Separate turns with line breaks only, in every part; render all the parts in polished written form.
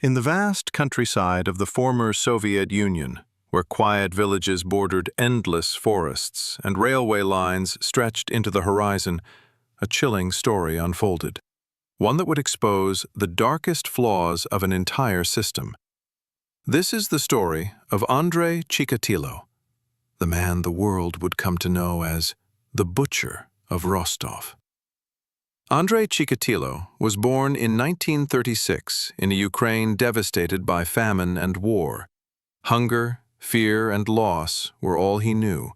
In the vast countryside of the former Soviet Union, where quiet villages bordered endless forests and railway lines stretched into the horizon, a chilling story unfolded, one that would expose the darkest flaws of an entire system. This is the story of Andrei Chikatilo, the man the world would come to know as the Butcher of Rostov. Andrei Chikatilo was born in 1936 in a Ukraine devastated by famine and war. Hunger, fear, and loss were all he knew.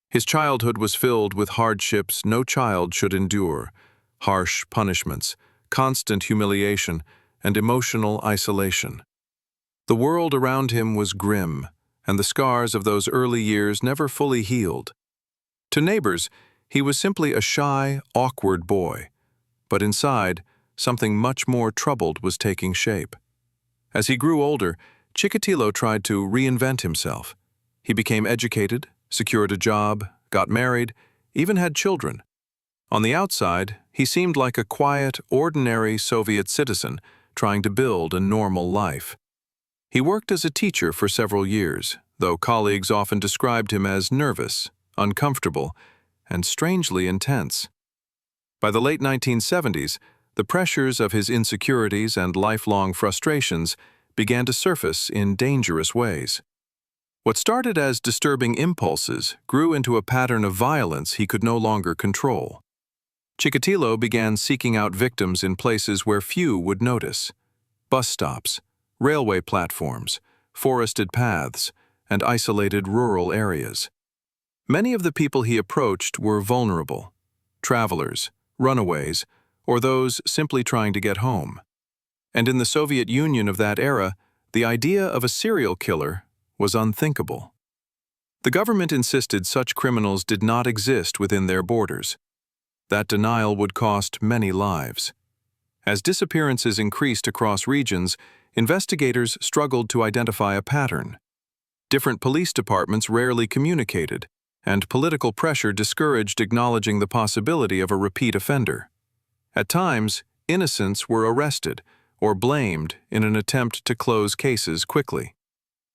His childhood was filled with hardships no child should endure, harsh punishments, constant humiliation, and emotional isolation. The world around him was grim, and the scars of those early years never fully healed. To neighbors, he was simply a shy, awkward boy. But inside, something much more troubled was taking shape. As he grew older, Chikatilo tried to reinvent himself. He became educated, secured a job, got married, even had children. On the outside, he seemed like a quiet, ordinary Soviet citizen trying to build a normal life. He worked as a teacher for several years, though colleagues often described him as nervous, uncomfortable, and strangely intense. By the late 1970s, the pressures of his insecurities and lifelong frustrations began to surface in dangerous ways. What started as disturbing impulses grew into a pattern of violence he could no longer control. Chikatilo began seeking out victims in places where few would notice: bus stops, railway platforms, forested paths, and isolated rural areas. Many of the people he approached were vulnerable: travelers, runaways, or those simply trying to get home. And in the Soviet Union of that era, the idea of a serial killer was unthinkable. The government insisted such criminals did not exist within their borders. That denial would cost many lives. As disappearances increased across regions, investigators struggled to identify a pattern. Different police departments rarely communicated, and political pressure discouraged acknowledging the possibility of a repeat offender. At times, innocents were arrested or blamed in an attempt to close cases quickly.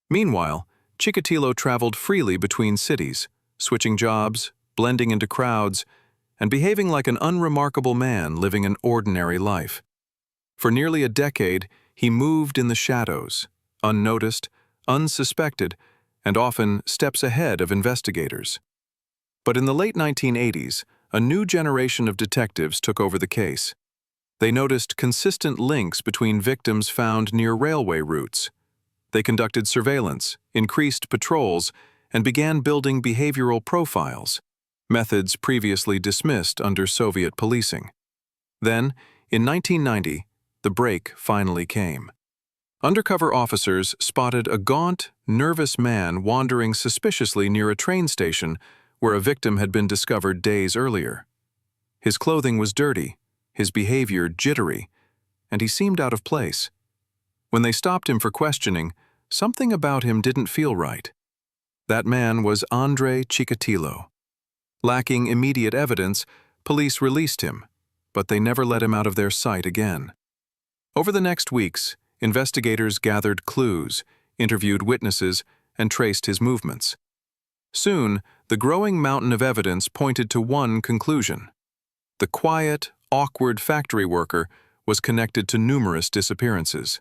Meanwhile, Chikatilo traveled freely between cities, switching jobs, blending into crowds, and behaving like an unremarkable man living an ordinary life. For nearly a decade, he moved in the shadows, unnoticed, unsuspected, and often steps ahead of investigators. But in the late 1980s, a new generation of detectives took over the case. They noticed consistent links between victims found near railway routes. They conducted surveillance, increased patrols, and began building behavioral profiles, methods previously dismissed under Soviet policing. Then, in 1990, the break finally came. Undercover officers spotted a gaunt, nervous man wandering suspiciously near a train station where a victim had been discovered days earlier. His clothing was dirty, his behavior jittery, and he seemed out of place. When they stopped him for questioning, something about him didn't feel right. That man was Andrei Chikatilo. Lacking immediate evidence, police released him, but they never let him out of their sight again. Over the next weeks, investigators gathered clues, interviewed witnesses, and traced his movements. Soon, the growing mountain of evidence pointed to one conclusion: the quiet, awkward factory worker was connected to numerous disappearances.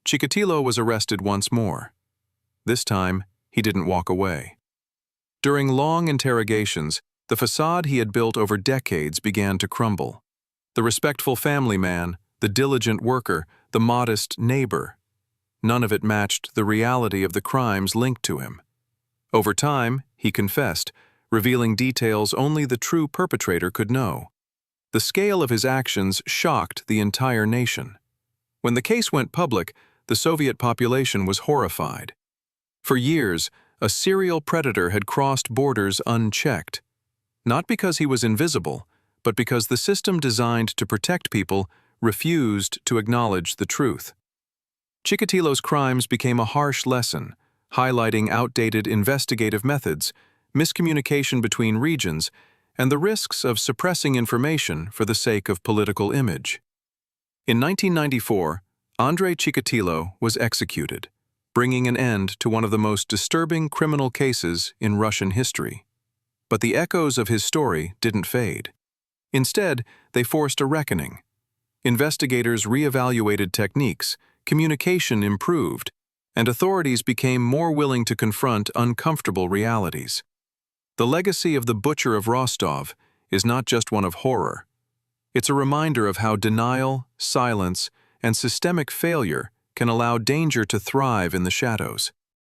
Chikatilo was arrested once more. This time, he didn't walk away. During long interrogations, the facade he had built over decades began to crumble. The respectful family man, the diligent worker, the modest neighbor. None of it matched the reality of the crimes linked to him. Over time, he confessed, revealing details only the true perpetrator could know. The scale of his actions shocked the entire nation. When the case went public, the Soviet population was horrified. For years, a serial predator had crossed borders unchecked, not because he was invisible, but because the system designed to protect people refused to acknowledge the truth. Chikatilo's crimes became a harsh lesson, highlighting outdated investigative methods, miscommunication between regions, and the risks of suppressing information for the sake of political image. In 1994, Andrei Chikatilo was executed, bringing an end to one of the most disturbing criminal cases in Russian history. But the echoes of his story didn't fade. Instead, they forced a reckoning. Investigators reevaluated techniques, communication improved, and authorities became more willing to confront uncomfortable realities. The legacy of the Butcher of Rostov is not just one of horror. It's a reminder of how denial, silence, and systemic failure can allow danger to thrive in the shadows.